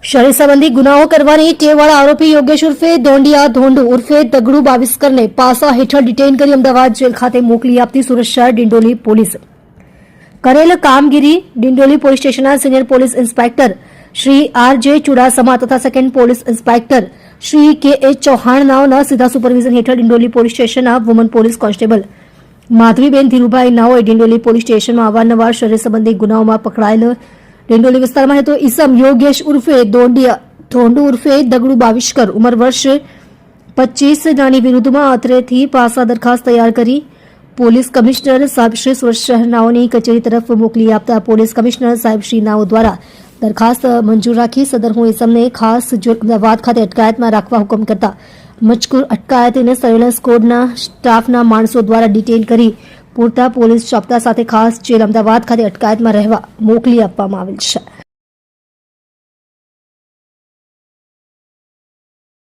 શરીર સંબંધી ગુનાઓ કરવાની ટેવવાળા આરોપી યોગેશ ઉર્ફે ધોંડિયા ધોંડુ ઉર્ફે દગડુ 22 પાસા હેઠળ ડિટેઇન કરી અમદાવાદ જેલ ખાતે મોકલી આપતી સુરત શહેર ડિંડોલી પોલીસ કરેલ કામગીરી ડિંડોલી પોલીસ સ્ટેશનના senior police inspector Shri R J. Chudasama તથા second police inspector Shri K A. Chauhan નાઓના સીધા સુપરવિઝન હેઠળ ડિંડોલી પોલીસ સ્ટેશનના woman police constable Madhviben Dhirubhai નાઓએ ડિંડોલી પોલીસ સ્ટેશનમાં અવારનવાર શરીર સંબંધી ગુનાઓમાં પકડાયેલ ડિંડોલી વિસ્તારમાં રહેતો ઈસમ યોગેશ ઉર્ફે ધોંડિયા ધોંડુ ઉર્ફે દગડુ 22 ઉંમર વર્ષ 25 નાની વિરુદ્ધમાં અત્રેથી પાસા દરખાસ્ત તૈયાર કરી પોલીસ કમિશનર સાહેબ શ્રી સુરત શહેરનાઓની કચેરી તરફ મોકલી આપતા પોલીસ કમિશનર સાહેબ શ્રી નાઓ દ્વારા દરખાસ્ત મંજૂર રાખી સદરનું ઈસમને ખાસ જેલ અમદાવાદ ખાતે અટકાયતમાં રાખવા હુકમ કરતા મજકૂર અટકાયતને સર્વેલન્સ કોડના સ્ટાફના માણસો દ્વારા ડિટેઇન કરી પૂરતા પોલીસ ચોપતા સાથે ખાસ જેલ અમદાવાદ ખાતે અટકાયતમાં રહેવા મોકલી આપવામાં આવેલ છે.